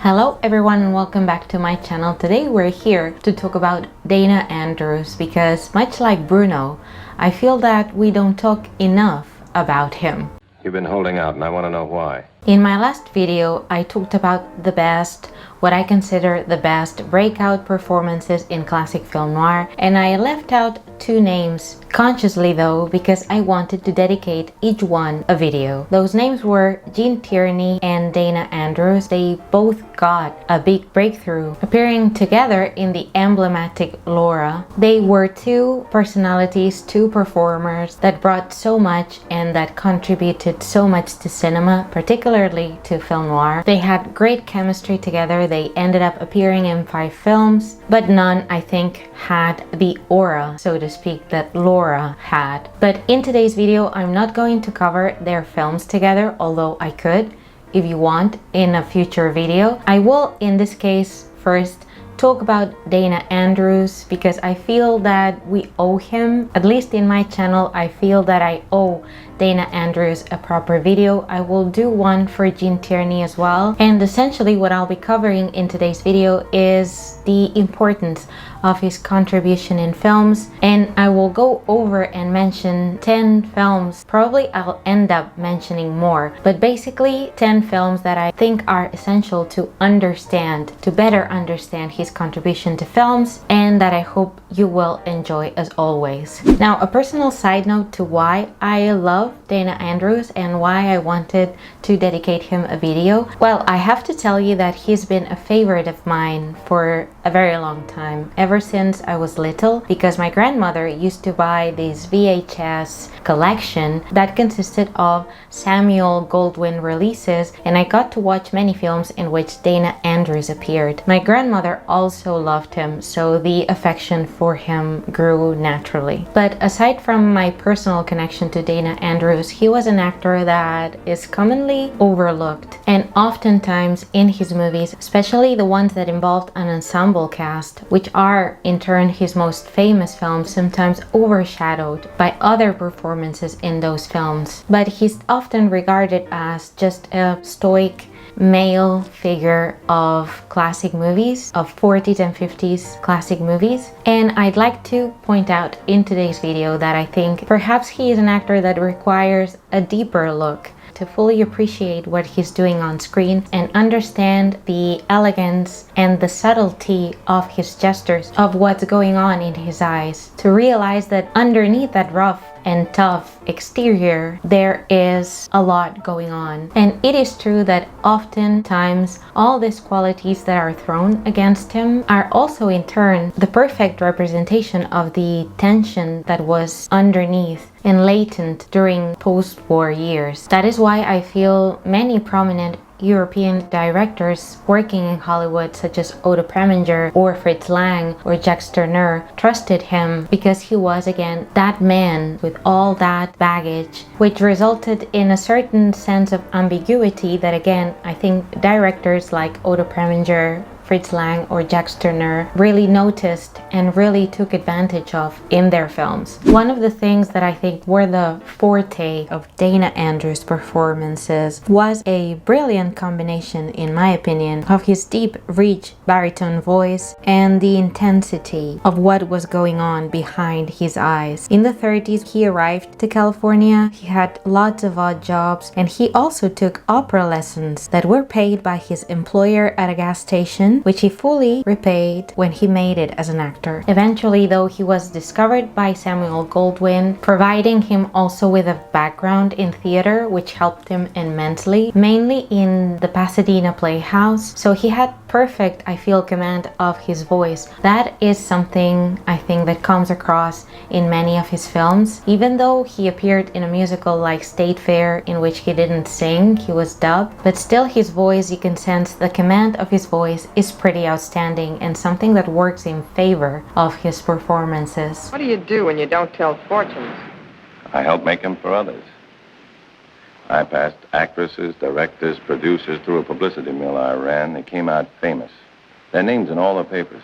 Hello everyone and welcome back to my channel. Today we're here to talk about Dana Andrews because much like Bruno, I feel that we don't talk enough about him. You've been holding out and I want to know why. In my last video, I talked about the best, what I consider the best breakout performances in classic film noir, and I left out two names, consciously though, because I wanted to dedicate each one a video. Those names were Gene Tierney and Dana Andrews. They both got a big breakthrough, appearing together in the emblematic Laura. They were two personalities, two performers that brought so much and that contributed so much to cinema, particularly to film noir. They had great chemistry together. They ended up appearing in 5 films, but none, I think, had the aura, so to speak, that Laura had. But in today's video, I'm not going to cover their films together, although I could, if you want, in a future video. I will, in this case, first talk about Dana Andrews because I feel that we owe him, at least in my channel, I feel that I owe Dana Andrews a proper video. I will do one for Gene Tierney as well. And essentially what I'll be covering in today's video is the importance of his contribution in films, and I will go over and mention 10 films. Probably I'll end up mentioning more, but basically 10 films that I think are essential to understand, to better understand his contribution to films, and that I hope you will enjoy as always. Now, a personal side note to why I love Dana Andrews and why I wanted to dedicate him a video. Well, I have to tell you that he's been a favorite of mine for a very long time, ever since I was little, because my grandmother used to buy this VHS collection that consisted of Samuel Goldwyn releases, and I got to watch many films in which Dana Andrews appeared. My grandmother also loved him, so the affection for him grew naturally. But aside from my personal connection to Dana Andrews, he was an actor that is commonly overlooked, and oftentimes in his movies, especially the ones that involved an ensemble cast, which are in turn his most famous films, sometimes overshadowed by other performances in those films. But he's often regarded as just a stoic male figure of classic movies, of 40s and 50s classic movies. And I'd like to point out in today's video that I think perhaps he is an actor that requires a deeper look to fully appreciate what he's doing on screen and understand the elegance and the subtlety of his gestures, of what's going on in his eyes, to realize that underneath that rough and tough exterior, there is a lot going on. And it is true that oftentimes all these qualities that are thrown against him are also in turn the perfect representation of the tension that was underneath and latent during post-war years. That is why I feel many prominent European directors working in Hollywood, such as Oda Preminger or Fritz Lang or Jacques Tourneur, trusted him because he was, again, that man with all that baggage, which resulted in a certain sense of ambiguity that, again, I think directors like Oda Preminger, Fritz Lang or Jacques Tourneur really noticed and really took advantage of in their films. One of the things that I think were the forte of Dana Andrews' performances was a brilliant combination, in my opinion, of his deep, rich baritone voice and the intensity of what was going on behind his eyes. In the 30s, he arrived to California, he had lots of odd jobs, and he also took opera lessons that were paid by his employer at a gas station, which he fully repaid when he made it as an actor. Eventually, though, he was discovered by Samuel Goldwyn, providing him also with a background in theater, which helped him immensely, mainly in the Pasadena Playhouse. So he had perfect, I feel, command of his voice. That is something I think that comes across in many of his films. Even though he appeared in a musical like State Fair, in which he didn't sing, he was dubbed, but still his voice, you can sense the command of his voice is pretty outstanding and something that works in favor of his performances. What do you do when you don't tell fortunes? I help make them for others. I passed actresses, directors, producers through a publicity mill I ran. They came out famous. Their names in all the papers.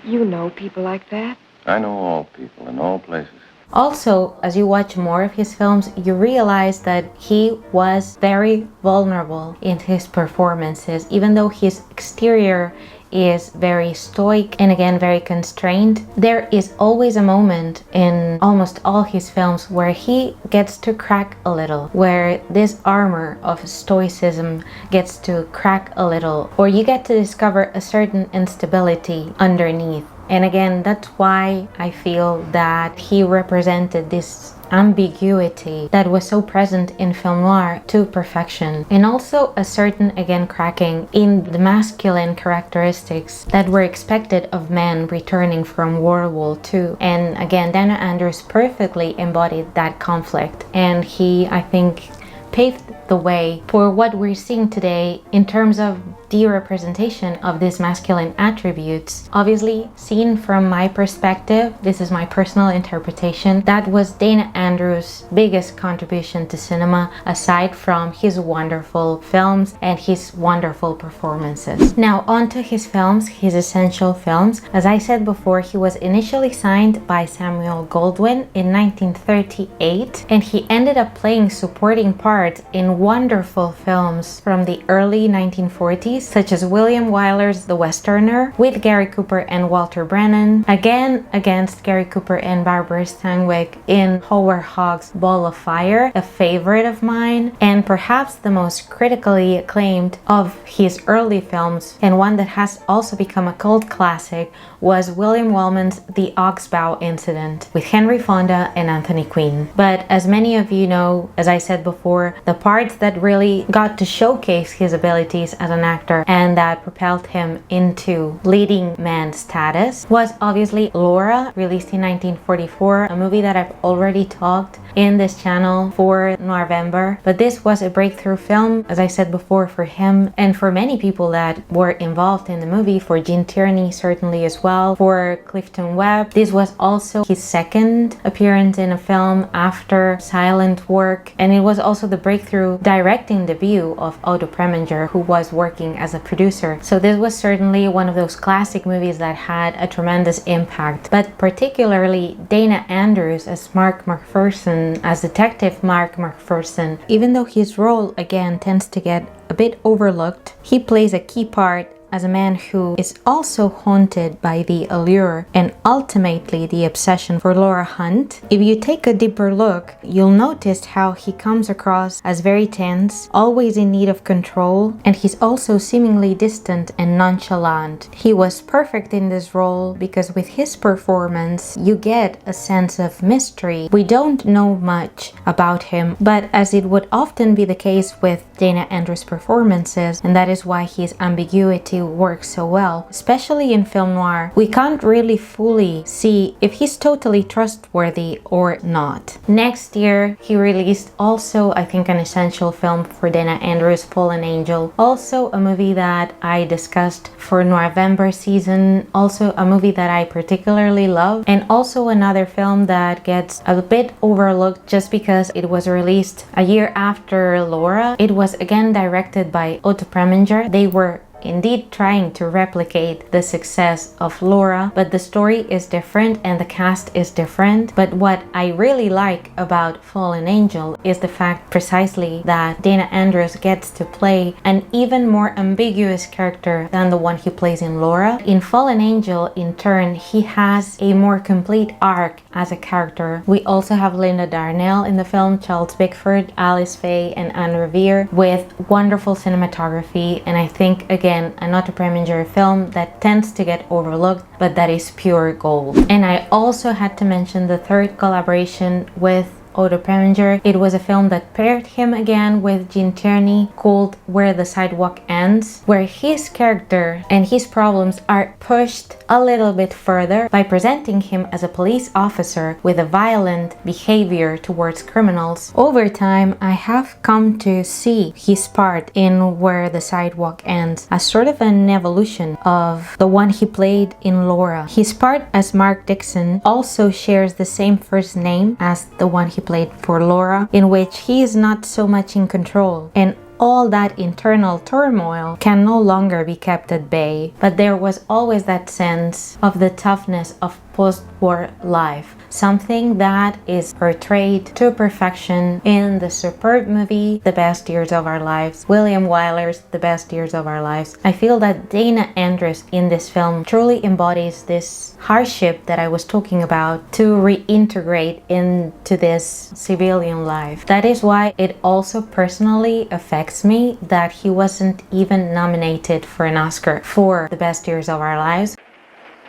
You know people like that? I know all people in all places. Also, as you watch more of his films, you realize that he was very vulnerable in his performances, even though his exterior is very stoic and again very constrained. There is always a moment in almost all his films where he gets to crack a little, where this armor of stoicism gets to crack a little, or you get to discover a certain instability underneath. And again, that's why I feel that he represented this ambiguity that was so present in film noir to perfection, and also a certain, again, cracking in the masculine characteristics that were expected of men returning from World War II. And again, Dana Andrews perfectly embodied that conflict, and he, I think, paved the way for what we're seeing today in terms of de-representation of these masculine attributes. Obviously, seen from my perspective, this is my personal interpretation, that was Dana Andrews' biggest contribution to cinema, aside from his wonderful films and his wonderful performances. Now, on to his films, his essential films. As I said before, he was initially signed by Samuel Goldwyn in 1938, and he ended up playing supporting parts in wonderful films from the early 1940s, such as William Wyler's The Westerner with Gary Cooper and Walter Brennan, again against Gary Cooper and Barbara Stanwyck in Howard Hawks' Ball of Fire, a favorite of mine, and perhaps the most critically acclaimed of his early films, and one that has also become a cult classic, was William Wellman's The Oxbow Incident with Henry Fonda and Anthony Quinn. But as many of you know, as I said before, the parts that really got to showcase his abilities as an actor and that propelled him into leading man status was obviously Laura, released in 1944, a movie that I've already talked in this channel for November. But this was a breakthrough film, as I said before, for him and for many people that were involved in the movie, for Gene Tierney certainly as well, for Clifton Webb. This was also his second appearance in a film after silent work, and it was also the breakthrough directing debut of Otto Preminger, who was working as a producer. So this was certainly one of those classic movies that had a tremendous impact. But particularly Dana Andrews as Mark McPherson, as Detective Mark McPherson, even though his role again tends to get a bit overlooked, he plays a key part as a man who is also haunted by the allure and ultimately the obsession for Laura Hunt. If you take a deeper look, you'll notice how he comes across as very tense, always in need of control, and he's also seemingly distant and nonchalant. He was perfect in this role because with his performance, you get a sense of mystery. We don't know much about him, but as it would often be the case with Dana Andrews' performances, and that is why his ambiguity works so well, especially in film noir, we can't really fully see if he's totally trustworthy or not. Next year, he released also, I think, an essential film for Dana Andrews, Fallen Angel, also a movie that I discussed for November season, also a movie that I particularly love, and also another film that gets a bit overlooked just because it was released a year after Laura. It was again directed by Otto Preminger. They were indeed trying to replicate the success of Laura, but the story is different and the cast is different. But what I really like about Fallen Angel is the fact precisely that Dana Andrews gets to play an even more ambiguous character than the one he plays in Laura. In Fallen Angel, in turn, he has a more complete arc as a character. We also have Linda Darnell in the film, Charles Bickford, Alice Faye, and Anne Revere, with wonderful cinematography, and I think again an Otto Preminger film that tends to get overlooked, but that is pure gold. And I also had to mention the third collaboration with Otto Preminger. It was a film that paired him again with Gene Tierney, called Where the Sidewalk Ends, where his character and his problems are pushed a little bit further by presenting him as a police officer with a violent behavior towards criminals. Over time, I have come to see his part in Where the Sidewalk Ends as sort of an evolution of the one he played in Laura. His part as Mark Dixon also shares the same first name as the one he played for Laura, in which he is not so much in control, and all that internal turmoil can no longer be kept at bay. But there was always that sense of the toughness of post-war life, something that is portrayed to perfection in the superb movie The Best Years of Our Lives, William Wyler's The Best Years of Our Lives. I feel that Dana Andrews in this film truly embodies this hardship that I was talking about to reintegrate into this civilian life. That is why it also personally affects me that he wasn't even nominated for an Oscar for The Best Years of Our Lives.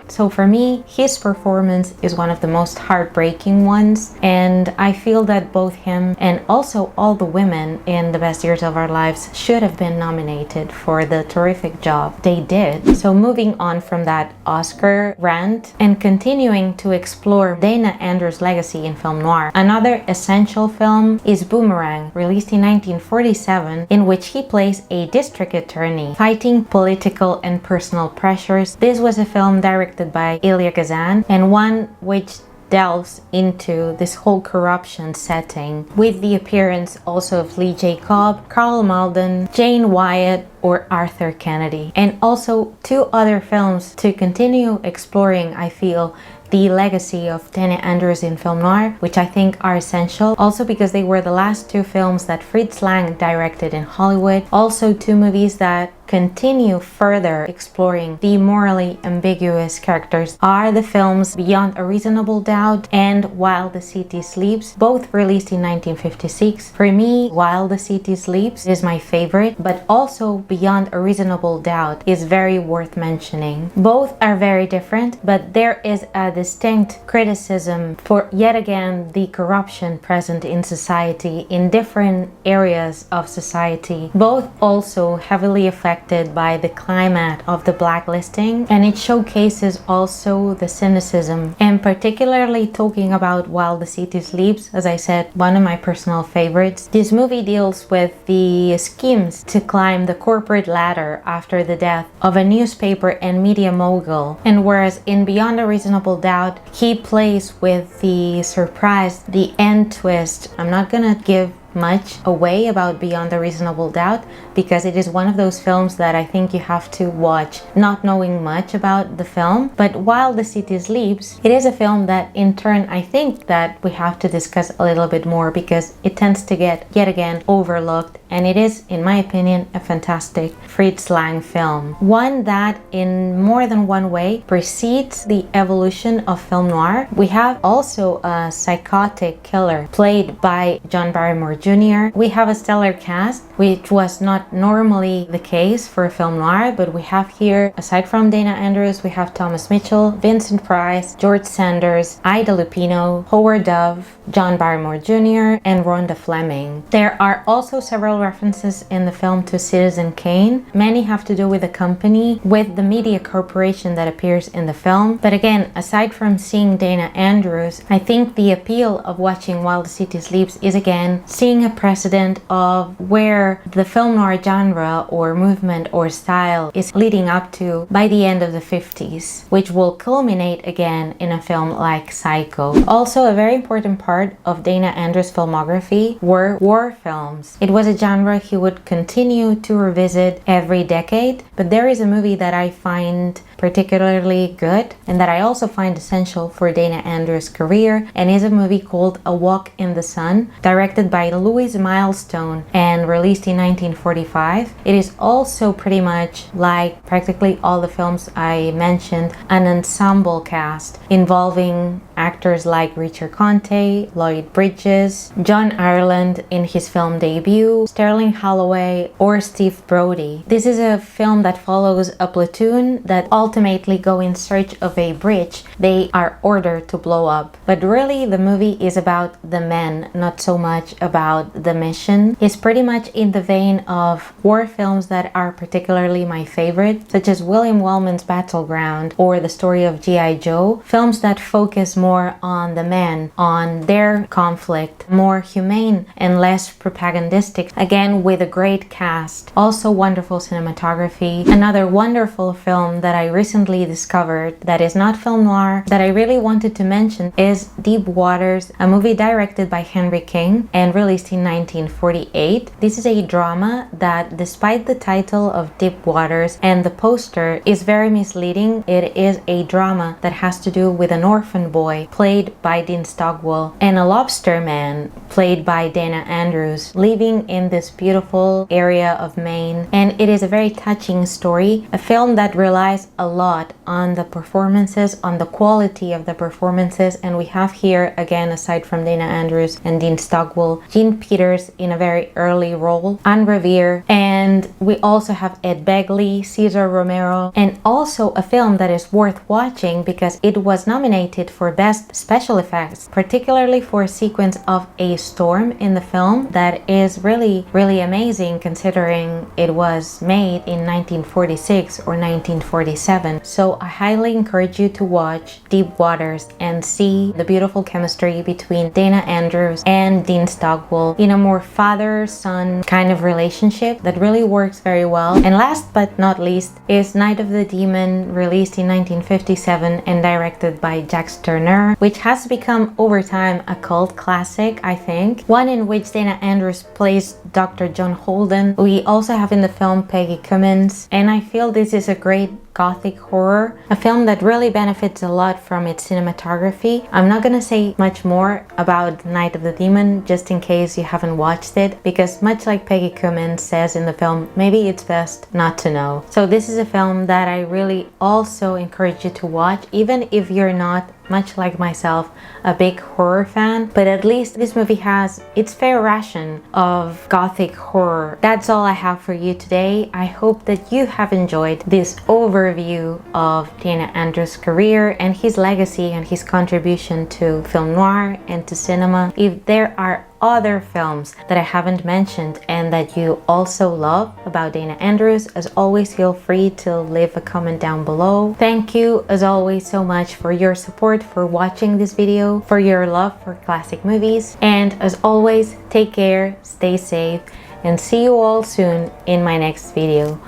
So for me, his performance is one of the most heartbreaking ones, and I feel that both him and also all the women in The Best Years of Our Lives should have been nominated for the terrific job they did. So moving on from that Oscar rant and continuing to explore Dana Andrews' legacy in film noir, another essential film is Boomerang, released in 1947, in which he plays a district attorney fighting political and personal pressures. This was a film directed by Elia Kazan, and one which delves into this whole corruption setting, with the appearance also of Lee J. Cobb, Carl Malden, Jane Wyatt, or Arthur Kennedy, and also two other films to continue exploring, I feel, the legacy of Dana Andrews in film noir, which I think are essential, also because they were the last two films that Fritz Lang directed in Hollywood, also two movies that continue further exploring the morally ambiguous characters are the films Beyond a Reasonable Doubt and While the City Sleeps, both released in 1956. For me, While the City Sleeps is my favorite, but also Beyond a Reasonable Doubt is very worth mentioning. Both are very different, but there is a distinct criticism for, yet again, the corruption present in society in different areas of society. Both also heavily affected by the climate of the blacklisting, and it showcases also the cynicism, and particularly talking about While the City Sleeps, as I said, one of my personal favorites. This movie deals with the schemes to climb the corporate ladder after the death of a newspaper and media mogul, and whereas in Beyond a Reasonable Doubt he plays with the surprise, the end twist. I'm not gonna give much away about Beyond a Reasonable Doubt because it is one of those films that I think you have to watch not knowing much about the film. But While the City Sleeps, it is a film that in turn I think that we have to discuss a little bit more because it tends to get yet again overlooked, and it is, in my opinion, a fantastic Fritz Lang film. One that in more than one way precedes the evolution of film noir. We have also a psychotic killer played by John Barrymore Jr. We have a stellar cast, which was not normally the case for film noir, but we have here, aside from Dana Andrews, we have Thomas Mitchell, Vincent Price, George Sanders, Ida Lupino, Howard Dove, John Barrymore Jr., and Rhonda Fleming. There are also several references in the film to Citizen Kane. Many have to do with the company, with the media corporation that appears in the film. But again, aside from seeing Dana Andrews, I think the appeal of watching While the City Sleeps is again seeing a precedent of where the film noir genre or movement or style is leading up to by the end of the 50s, which will culminate again in a film like Psycho. Also, a very important part of Dana Andrews' filmography were war films. It was a genre he would continue to revisit every decade, but there is a movie that I find particularly good and that I also find essential for Dana Andrews' career, and is a movie called A Walk in the Sun, directed by Louis Milestone and released in 1945. It is also pretty much like practically all the films I mentioned, an ensemble cast involving actors like Richard Conte, Lloyd Bridges, John Ireland in his film debut, Sterling Holloway, or Steve Brody. This is a film that follows a platoon that ultimately go in search of a bridge they are ordered to blow up. But really the movie is about the men, not so much about the mission. It's pretty much in the vein of war films that are particularly my favorite, such as William Wellman's Battleground or The Story of G.I. Joe, films that focus more more on the men, on their conflict, more humane and less propagandistic, again with a great cast, also wonderful cinematography. Another wonderful film that I recently discovered that is not film noir that I really wanted to mention is Deep Waters, a movie directed by Henry King and released in 1948. This is a drama that, despite the title of Deep Waters and the poster, is very misleading. It is a drama that has to do with an orphan boy played by Dean Stockwell and a lobster man played by Dana Andrews living in this beautiful area of Maine. And it is a very touching story, a film that relies a lot on the performances, on the quality of the performances. And we have here, again, aside from Dana Andrews and Dean Stockwell, Jean Peters in a very early role, Anne Revere, and we also have Ed Begley, Cesar Romero, and also a film that is worth watching because it was nominated for Best Special Effects, particularly for a sequence of a storm in the film that is really amazing considering it was made in 1946 or 1947. So I highly encourage you to watch Deep Waters and see the beautiful chemistry between Dana Andrews and Dean Stockwell in a more father-son kind of relationship that really works very well. And last but not least is Night of the Demon, released in 1957 and directed by Jack Turner, which has become over time a cult classic, I think. One in which Dana Andrews plays Dr. John Holden. We also have in the film Peggy Cummins, and I feel this is a great gothic horror, a film that really benefits a lot from its cinematography. I'm not gonna say much more about Night of the Demon just in case you haven't watched it, because much like Peggy Cummins says in the film, maybe it's best not to know. So this is a film that I really also encourage you to watch, even if you're not, much like myself, a big horror fan, but at least this movie has its fair ration of gothic horror. That's all I have for you today. I hope that you have enjoyed this overview of Dana Andrews' career and his legacy and his contribution to film noir and to cinema. If there are other films that I haven't mentioned and that you also love about Dana Andrews, as always, feel free to leave a comment down below. Thank you as always so much for your support, for watching this video, for your love for classic movies, and as always, take care, stay safe, and see you all soon in my next video.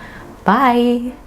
Bye!